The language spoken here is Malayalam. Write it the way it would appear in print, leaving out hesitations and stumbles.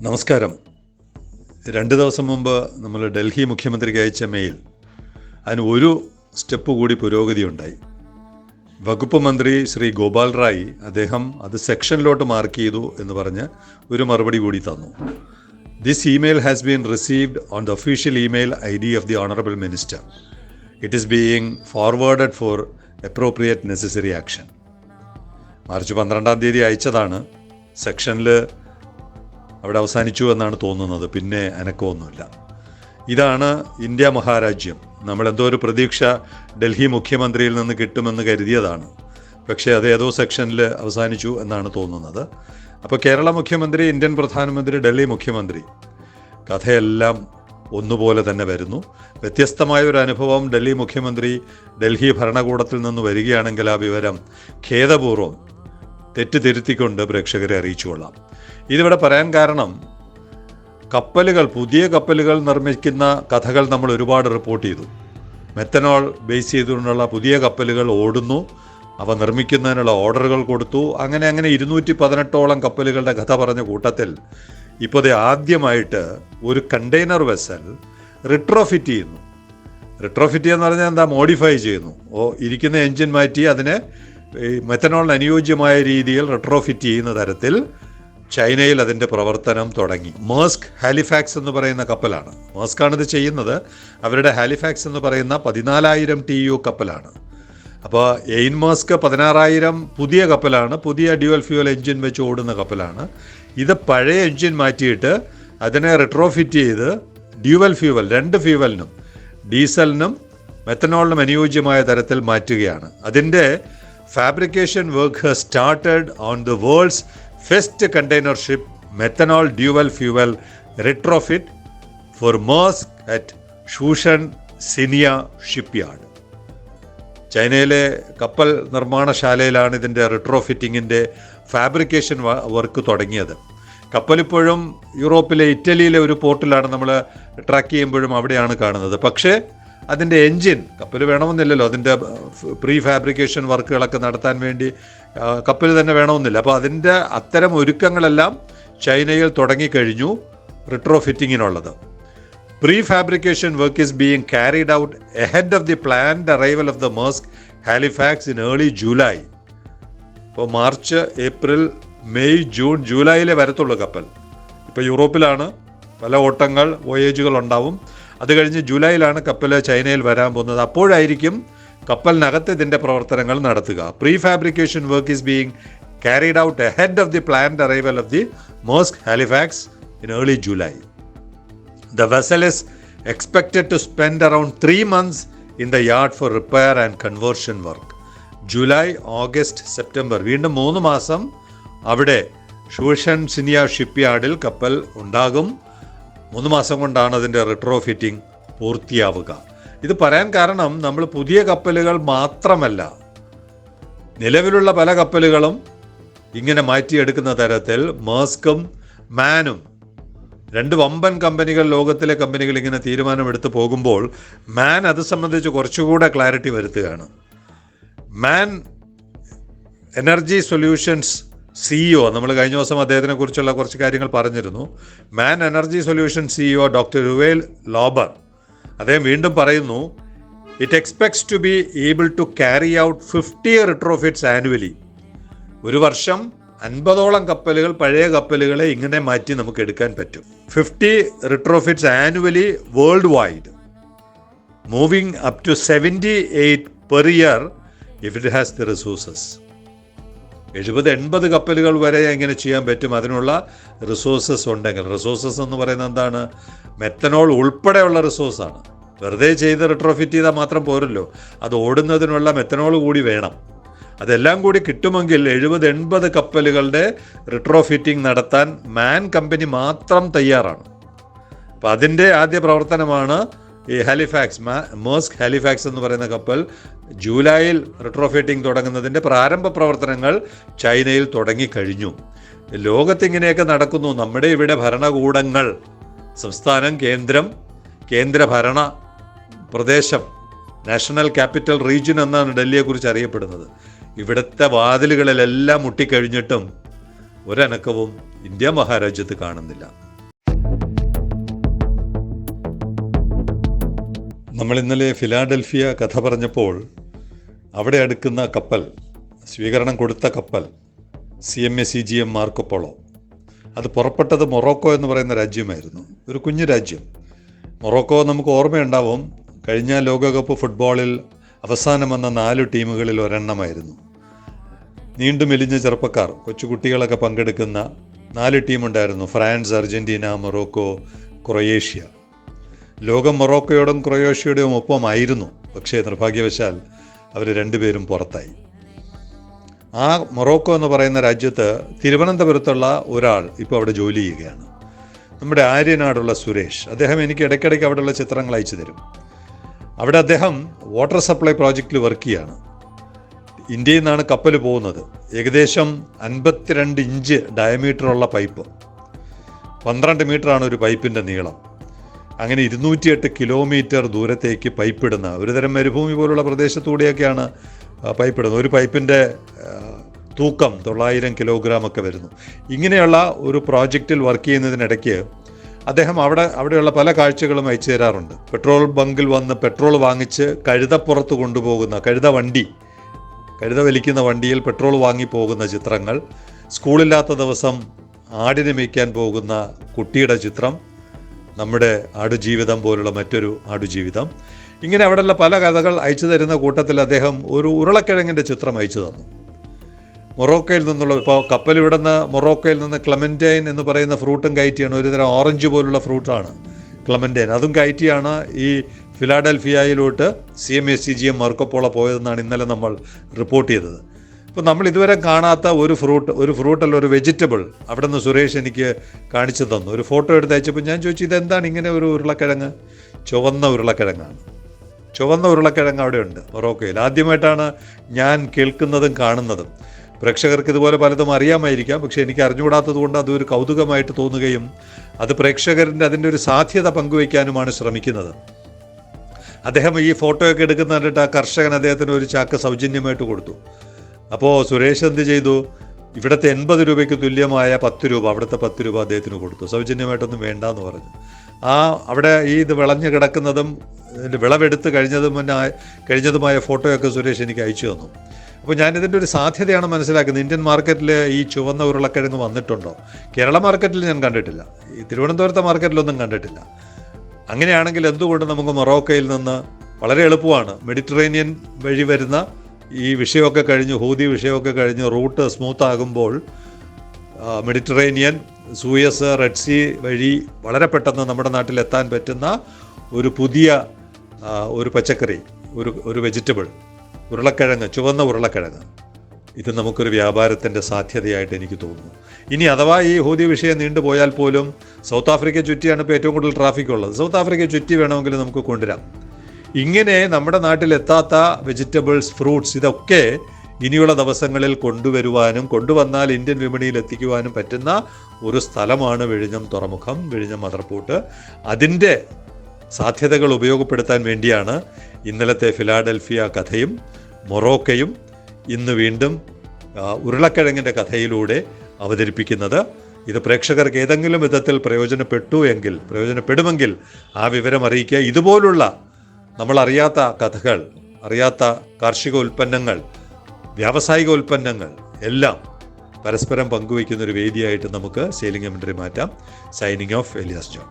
നമസ്കാരം. 2 ദിവസം മുമ്പ് നമ്മൾ ഡൽഹി മുഖ്യമന്ത്രിക്ക് അയച്ച മെയിൽ, അതിന് ഒരു സ്റ്റെപ്പ് കൂടി പുരോഗതി ഉണ്ടായി. വകുപ്പ് മന്ത്രി ശ്രീ ഗോപാൽ റായ് അദ്ദേഹം അത് സെക്ഷനിലോട്ട് മാർക്ക് ചെയ്തു എന്ന് പറഞ്ഞ് ഒരു മറുപടി കൂടി തന്നു. This email has been received on the official email ID of the honourable minister. It is being forwarded for appropriate necessary action. March 12 അയച്ചതാണ്. സെക്ഷനിൽ അവിടെ അവസാനിച്ചു എന്നാണ് തോന്നുന്നത്. പിന്നെ അനക്കമൊന്നുമില്ല. ഇതാണ് ഇന്ത്യ മഹാരാജ്യം. നമ്മളെന്തോ ഒരു പ്രതീക്ഷ ഡൽഹി മുഖ്യമന്ത്രിയിൽ നിന്ന് കിട്ടുമെന്ന് കരുതിയതാണ്. പക്ഷേ അത് ഏതോ സെക്ഷനിൽ അവസാനിച്ചു എന്നാണ് തോന്നുന്നത്. അപ്പോൾ കേരള മുഖ്യമന്ത്രി, ഇന്ത്യൻ പ്രധാനമന്ത്രി, ഡൽഹി മുഖ്യമന്ത്രി, കഥയെല്ലാം ഒന്നുപോലെ തന്നെ വരുന്നു. വ്യത്യസ്തമായ ഒരു അനുഭവം ഡൽഹി മുഖ്യമന്ത്രി ഡൽഹി ഭരണകൂടത്തിൽ നിന്ന് വരികയാണെങ്കിൽ ആ വിവരം ഖേദപൂർവ്വം തെറ്റിദ്ധരുത്തിക്കൊണ്ട് പ്രേക്ഷകരെ അറിയിച്ചുകൊള്ളാം. ഇതിവിടെ പറയാൻ കാരണം, പുതിയ കപ്പലുകൾ നിർമ്മിക്കുന്ന കഥകൾ നമ്മൾ ഒരുപാട് റിപ്പോർട്ട് ചെയ്തു. മെത്തനോൾ ബേസ് ചെയ്തുകൊണ്ടുള്ള പുതിയ കപ്പലുകൾ ഓടുന്നു, അവ നിർമ്മിക്കുന്നതിനുള്ള ഓർഡറുകൾ കൊടുത്തു. അങ്ങനെ 218 കപ്പലുകളുടെ കഥ പറഞ്ഞ കൂട്ടത്തിൽ ഇപ്പോൾ ആദ്യമായിട്ട് ഒരു കണ്ടെയ്നർ വെസൽ റിട്രോഫിറ്റ് ചെയ്യുന്നു. റിട്രോഫിറ്റ് ചെയ്യുക എന്ന് പറഞ്ഞാൽ എന്താ? മോഡിഫൈ ചെയ്യുന്നു. ഇരിക്കുന്ന എൻജിൻ മാറ്റി അതിനെ മെത്തനോളിന് അനുയോജ്യമായ രീതിയിൽ റിട്രോഫിറ്റ് ചെയ്യുന്ന തരത്തിൽ ചൈനയിൽ അതിൻ്റെ പ്രവർത്തനം തുടങ്ങി. മേഴ്സ്ക് ഹാലിഫാക്സ് എന്ന് പറയുന്ന കപ്പലാണ്. മേഴ്സ്കാണ് ഇത് ചെയ്യുന്നത്. അവരുടെ ഹാലിഫാക്സ് എന്ന് പറയുന്ന 14,000 TEU കപ്പലാണ്. അപ്പോൾ എയിൻ മേഴ്സ്ക് 16,000 പുതിയ കപ്പലാണ്. പുതിയ ഡ്യുവൽ ഫ്യൂവൽ എൻജിൻ വെച്ച് ഓടുന്ന കപ്പലാണ്. ഇത് പഴയ എൻജിൻ മാറ്റിയിട്ട് അതിനെ റിട്രോഫിറ്റ് ചെയ്ത് ഡ്യുവൽ ഫ്യൂവൽ, 2 ഫ്യൂവലിനും, ഡീസലിനും മെത്തനോളിനും അനുയോജ്യമായ തരത്തിൽ മാറ്റുകയാണ്. അതിൻ്റെ fabrication work has started on the world's first container ship methanol dual fuel retrofit for Maersk at Zhoushan Xinya shipyard. ചൈനയിലെ കപ്പൽ നിർമ്മാണശാലയിലാണ് ഇതിൻ്റെ റിട്രോഫിറ്റിങ്ങിൻ്റെ ഫാബ്രിക്കേഷൻ വർക്ക് തുടങ്ങിയത്. കപ്പലിപ്പോഴും യൂറോപ്പിലെ ഇറ്റലിയിലെ ഒരു പോർട്ടിലാണ് നമ്മൾ ട്രാക്ക് ചെയ്യുമ്പോഴും അവിടെയാണ് കാണുന്നത്. പക്ഷേ അതിൻ്റെ എൻജിൻ, കപ്പൽ വേണമെന്നില്ലല്ലോ, അതിൻ്റെ പ്രീ ഫാബ്രിക്കേഷൻ വർക്കുകളൊക്കെ നടത്താൻ വേണ്ടി കപ്പൽ തന്നെ വേണമെന്നില്ല. അപ്പോൾ അതിൻ്റെ അത്തരം ഒരുക്കങ്ങളെല്ലാം ചൈനയിൽ തുടങ്ങിക്കഴിഞ്ഞു റിട്രോഫിറ്റിങ്ങിനുള്ളത്. Pre fabrication work is being carried out ahead of the planned arrival of the Maersk Halifax in early July. ഇപ്പോൾ മാർച്ച്, ഏപ്രിൽ, മെയ്, ജൂൺ, ജൂലൈയിലെ വരത്തുള്ളൂ കപ്പൽ. ഇപ്പോൾ യൂറോപ്പിലാണ്, പല ഓട്ടങ്ങൾ, വോയേജുകൾ ഉണ്ടാവും. അത് കഴിഞ്ഞ് ജൂലൈയിലാണ് കപ്പൽ ചൈനയിൽ വരാൻ പോകുന്നത്. അപ്പോഴായിരിക്കും കപ്പലിനകത്ത് ഇതിൻ്റെ പ്രവർത്തനങ്ങൾ നടത്തുക. Pre fabrication work is being carried out ahead of the planned arrival of the Maersk Halifax in early July. The vessel is expected to spend around 3 months in the yard for repair and conversion work. July, August, September, വീണ്ടും 3 മാസം അവിടെ ഷൂഷൻ സിനിയ ഷിപ്പ്യാർഡിൽ കപ്പൽ ഉണ്ടാകും. 3 മാസം കൊണ്ടാണ് അതിൻ്റെ റിട്രോഫിറ്റിംഗ് പൂർത്തിയാവുക. ഇത് പറയാൻ കാരണം, നമ്മൾ പുതിയ കപ്പലുകൾ മാത്രമല്ല, നിലവിലുള്ള പല കപ്പലുകളും ഇങ്ങനെ മാറ്റിയെടുക്കുന്ന തരത്തിൽ മേഴ്സ്കും മാനും, 2 വമ്പൻ കമ്പനികൾ, ലോകത്തിലെ കമ്പനികൾ ഇങ്ങനെ തീരുമാനമെടുത്ത് പോകുമ്പോൾ മാൻ അത് സംബന്ധിച്ച് കുറച്ചുകൂടെ ക്ലാരിറ്റി വരുത്തുകയാണ്. മാൻ എനർജി സൊല്യൂഷൻസ് CEO, നമ്മൾ കഴിഞ്ഞ ദിവസം അദ്ദേഹത്തിനെ കുറിച്ചുള്ള കുറച്ച് കാര്യങ്ങൾ പറഞ്ഞിരുന്നു. MAN energy solution CEO doctor Uwe Lauber അദ്ദേഹം വീണ്ടും പറയുന്നു, it expects to be able to carry out 50 retrofits annually. ഒരു വർഷം 50ഓളം കപ്പലുകൾ, പഴയ കപ്പലുകളെ ഇങ്ങനെ മാറ്റി നമുക്ക് എടുക്കാൻ പറ്റും. 50 retrofits annually worldwide, moving up to 78 per year if it has the resources. 70-80 കപ്പലുകൾ വരെ എങ്ങനെ ചെയ്യാൻ പറ്റും അതിനുള്ള റിസോഴ്സസ് ഉണ്ടെങ്കിൽ. റിസോഴ്സസ് എന്ന് പറയുന്നത് എന്താണ്? മെത്തനോൾ ഉൾപ്പെടെയുള്ള റിസോഴ്സാണ്. വെറുതെ ചെയ്ത് റിട്രോഫിറ്റ് ചെയ്താൽ മാത്രം പോരല്ലോ, അത് ഓടുന്നതിനുള്ള മെത്തനോൾ കൂടി വേണം. അതെല്ലാം കൂടി കിട്ടുമെങ്കിൽ 70-80 കപ്പലുകളുടെ റിട്രോഫിറ്റിംഗ് നടത്താൻ മാൻ കമ്പനി മാത്രം തയ്യാറാണ്. അപ്പം അതിൻ്റെ ആദ്യ പ്രവർത്തനമാണ് ഈ ഹാലിഫാക്സ്, മേഴ്സ്ക് ഹാലിഫാക്സ് എന്ന് പറയുന്ന കപ്പൽ ജൂലൈയിൽ റിട്രോഫിറ്റിംഗ് തുടങ്ങുന്നതിൻ്റെ പ്രാരംഭ പ്രവർത്തനങ്ങൾ ചൈനയിൽ തുടങ്ങിക്കഴിഞ്ഞു. ലോകത്തിങ്ങനെയൊക്കെ നടക്കുന്നു. നമ്മുടെ ഇവിടെ ഭരണകൂടങ്ങൾ, സംസ്ഥാനം, കേന്ദ്രം, കേന്ദ്രഭരണ പ്രദേശം, നാഷണൽ ക്യാപിറ്റൽ റീജിയൻ എന്നാണ് ഡൽഹിയെക്കുറിച്ച് അറിയപ്പെടുന്നത്. ഇവിടുത്തെ വാതിലുകളിലെല്ലാം മുട്ടിക്കഴിഞ്ഞിട്ടും ഒരനക്കവും ഇന്ത്യ മഹാരാജ്യത്ത് കാണുന്നില്ല. നമ്മൾ ഇന്നലെ ഫിലാഡൽഫിയ കഥ പറഞ്ഞപ്പോൾ അവിടെ അടുക്കുന്ന കപ്പൽ, സ്വീകരണം കൊടുത്ത കപ്പൽ CMA മാർക്കോപോളോ, അത് പുറപ്പെട്ടത് മൊറോക്കോ എന്ന് പറയുന്ന രാജ്യമായിരുന്നു. ഒരു കുഞ്ഞു രാജ്യം. മൊറോക്കോ നമുക്ക് ഓർമ്മയുണ്ടാവും, കഴിഞ്ഞ ലോകകപ്പ് ഫുട്ബോളിൽ അവസാനം വന്ന 4 ടീമുകളിൽ ഒരെണ്ണമായിരുന്നു. നീണ്ടു മെലിഞ്ഞ ചെറുപ്പക്കാർ, കൊച്ചുകുട്ടികളൊക്കെ പങ്കെടുക്കുന്ന 4 ടീമുണ്ടായിരുന്നു. France, Argentina, Morocco, Croatia. ലോകം മൊറോക്കോയോടും ക്രൊയേഷ്യയുടെയും ഒപ്പമായിരുന്നു. പക്ഷേ നിർഭാഗ്യവശാൽ അവർ രണ്ടുപേരും പുറത്തായി. ആ മൊറോക്കോ എന്ന് പറയുന്ന രാജ്യത്ത് തിരുവനന്തപുരത്തുള്ള ഒരാൾ ഇപ്പോൾ അവിടെ ജോലി ചെയ്യുകയാണ്. നമ്മുടെ ആര്യനാടുള്ള സുരേഷ്. അദ്ദേഹം എനിക്ക് ഇടയ്ക്കിടയ്ക്ക് അവിടെയുള്ള ചിത്രങ്ങൾ അയച്ചു തരും. അവിടെ അദ്ദേഹം വാട്ടർ സപ്ലൈ പ്രോജക്റ്റിൽ വർക്ക് ചെയ്യുകയാണ്. ഇന്ത്യയിൽ നിന്നാണ് കപ്പൽ പോകുന്നത്. ഏകദേശം 52 ഇഞ്ച് ഡയമീറ്ററുള്ള പൈപ്പ്, 12 മീറ്ററാണ് ഒരു പൈപ്പിൻ്റെ നീളം. അങ്ങനെ 208 കിലോമീറ്റർ ദൂരത്തേക്ക് പൈപ്പിടുന്ന, ഒരുതരം മരുഭൂമി പോലുള്ള പ്രദേശത്തൂടെയൊക്കെയാണ് പൈപ്പിടുന്നത്. ഒരു പൈപ്പിൻ്റെ തൂക്കം 900 കിലോഗ്രാം ഒക്കെ വരുന്നു. ഇങ്ങനെയുള്ള ഒരു പ്രോജക്റ്റിൽ വർക്ക് ചെയ്യുന്നതിനിടയ്ക്ക് അദ്ദേഹം അവിടെയുള്ള പല കാഴ്ചകളും അയച്ചു തരാറുണ്ട്. പെട്രോൾ ബങ്കിൽ വന്ന് പെട്രോൾ വാങ്ങിച്ച് കഴുതപ്പുറത്ത് കൊണ്ടുപോകുന്ന കഴുത വലിക്കുന്ന വണ്ടിയിൽ പെട്രോൾ വാങ്ങി പോകുന്ന ചിത്രങ്ങൾ, സ്കൂളില്ലാത്ത ദിവസം ആടിനെ മേയ്ക്കാൻ പോകുന്ന കുട്ടിയുടെ ചിത്രം, നമ്മുടെ ആടുജീവിതം പോലുള്ള മറ്റൊരു ആടുജീവിതം, ഇങ്ങനെ അവിടെയുള്ള പല കഥകൾ അയച്ചു തരുന്ന കൂട്ടത്തിൽ അദ്ദേഹം ഒരു ഉരുളക്കിഴങ്ങിൻ്റെ ചിത്രം അയച്ചു തന്നു. മൊറോക്കോയിൽ നിന്നുള്ള, ഇപ്പോൾ കപ്പൽ ഇവിടുന്ന് മൊറോക്കോയിൽ നിന്ന് ക്ലെമൻറ്റൈൻ എന്ന് പറയുന്ന ഫ്രൂട്ടും കയറ്റിയാണ്. ഒരുതരം ഓറഞ്ച് പോലുള്ള ഫ്രൂട്ടാണ് ക്ലെമൻറ്റൈൻ. അതും കയറ്റിയാണ് ഈ ഫിലാഡൽഫിയയിലോട്ട് CMA മാർക്കോപോളോ പോയതെന്നാണ് ഇന്നലെ നമ്മൾ റിപ്പോർട്ട് ചെയ്തത്. ഇപ്പോൾ നമ്മൾ ഇതുവരെ കാണാത്ത ഒരു ഫ്രൂട്ടല്ല, ഒരു വെജിറ്റബിൾ അവിടെ നിന്ന് സുരേഷ് എനിക്ക് കാണിച്ചു തന്നു. ഒരു ഫോട്ടോ എടുത്ത് അയച്ചപ്പോൾ ഞാൻ ചോദിച്ചു, ഇതെന്താണ് ഇങ്ങനെ ഒരു ഉരുളക്കിഴങ്ങ്? ചുവന്ന ഉരുളക്കിഴങ്ങാണ്. ചുവന്ന ഉരുളക്കിഴങ്ങ് അവിടെയുണ്ട് മൊറോക്കോയിൽ. ആദ്യമായിട്ടാണ് ഞാൻ കേൾക്കുന്നതും കാണുന്നതും. പ്രേക്ഷകർക്ക് ഇതുപോലെ പലതും അറിയാമായിരിക്കാം, പക്ഷേ എനിക്ക് അറിഞ്ഞുകൂടാത്തത് കൊണ്ട് അതൊരു കൗതുകമായിട്ട് തോന്നുകയും അത് പ്രേക്ഷകരിൻ്റെ അതിൻ്റെ ഒരു സാധ്യത പങ്കുവയ്ക്കാനുമാണ് ശ്രമിക്കുന്നത്. അദ്ദേഹം ഈ ഫോട്ടോയൊക്കെ എടുക്കുന്ന കണ്ടിട്ട് ആ കർഷകൻ അദ്ദേഹത്തിന് ഒരു ചാക്ക് സൗജന്യമായിട്ട് കൊടുത്തു. അപ്പോൾ സുരേഷ് എന്ത് ചെയ്തു? ഇവിടുത്തെ 80 രൂപയ്ക്ക് തുല്യമായ 10 രൂപ, അവിടുത്തെ 10 രൂപ അദ്ദേഹത്തിന് കൊടുത്തു. സൗജന്യമായിട്ടൊന്നും വേണ്ടാന്ന് പറഞ്ഞു. അവിടെ ഇത് വിളഞ്ഞു കിടക്കുന്നതും വിളവെടുത്ത് കഴിഞ്ഞതുമായ ഫോട്ടോയൊക്കെ സുരേഷ് എനിക്ക് അയച്ചു തന്നു. അപ്പോൾ ഞാനിതിൻ്റെ ഒരു സാധ്യതയാണ് മനസ്സിലാക്കുന്നത്. ഇന്ത്യൻ മാർക്കറ്റിൽ ഈ ചുവന്ന ഉരുളക്കിഴങ്ങ് വന്നിട്ടുണ്ടോ? കേരള മാർക്കറ്റിൽ ഞാൻ കണ്ടിട്ടില്ല, ഈ തിരുവനന്തപുരത്തെ മാർക്കറ്റിലൊന്നും കണ്ടിട്ടില്ല. അങ്ങനെയാണെങ്കിൽ എന്തുകൊണ്ട് നമുക്ക് മൊറോക്കോയിൽ നിന്ന് വളരെ എളുപ്പമാണ് മെഡിറ്ററേനിയൻ വഴി വരുന്ന ഈ വിഷയമൊക്കെ കഴിഞ്ഞ്, ഹൂതി വിഷയമൊക്കെ കഴിഞ്ഞ് റൂട്ട് സ്മൂത്ത് ആകുമ്പോൾ മെഡിറ്ററേനിയൻ, സൂയസ്, റെഡ് സീ വഴി വളരെ പെട്ടെന്ന് നമ്മുടെ നാട്ടിലെത്താൻ പറ്റുന്ന ഒരു പുതിയ ഒരു പച്ചക്കറി, ഒരു വെജിറ്റബിൾ, ഉരുളക്കിഴങ്ങ്, ചുവന്ന ഉരുളക്കിഴങ്ങ്, ഇത് നമുക്കൊരു വ്യാപാരത്തിൻ്റെ സാധ്യതയായിട്ട് എനിക്ക് തോന്നുന്നു. ഇനി അഥവാ ഈ ഹൂതി വിഷയം നീണ്ടുപോയാൽ പോലും സൗത്ത് ആഫ്രിക്ക ചുറ്റിയാണ് ഇപ്പോൾ ഏറ്റവും കൂടുതൽ ട്രാഫിക് ഉള്ളത്. സൗത്ത് ആഫ്രിക്ക ചുറ്റി വേണമെങ്കിൽ നമുക്ക് കൊണ്ടുവരാം. ഇങ്ങനെ നമ്മുടെ നാട്ടിലെത്താത്ത വെജിറ്റബിൾസ്, ഫ്രൂട്ട്സ്, ഇതൊക്കെ ഇനിയുള്ള ദിവസങ്ങളിൽ കൊണ്ടുവരുവാനും കൊണ്ടുവന്നാൽ ഇന്ത്യൻ വിപണിയിൽ എത്തിക്കുവാനും പറ്റുന്ന ഒരു സ്ഥലമാണ് വിഴിഞ്ഞം തുറമുഖം, വിഴിഞ്ഞം മദർപോർട്ട്. അതിൻ്റെ സാധ്യതകൾ ഉപയോഗപ്പെടുത്താൻ വേണ്ടിയാണ് ഇന്നലത്തെ ഫിലാഡൽഫിയ കഥയും മൊറോക്കയും ഇന്ന് വീണ്ടും ഉരുളക്കിഴങ്ങിൻ്റെ കഥയിലൂടെ അവതരിപ്പിക്കുന്നത്. ഇത് പ്രേക്ഷകർക്ക് ഏതെങ്കിലും വിധത്തിൽ പ്രയോജനപ്പെടുമെങ്കിൽ ആ വിവരം അറിയിക്കുക. ഇതുപോലുള്ള നമ്മളറിയാത്ത കഥകൾ, അറിയാത്ത കാർഷിക ഉൽപ്പന്നങ്ങൾ, വ്യാവസായിക ഉൽപ്പന്നങ്ങൾ എല്ലാം പരസ്പരം പങ്കുവയ്ക്കുന്നൊരു വേദിയായിട്ട് നമുക്ക് സെയിലിംഗ് കമന്ററി മാറ്റാം. Signing off, Elias John.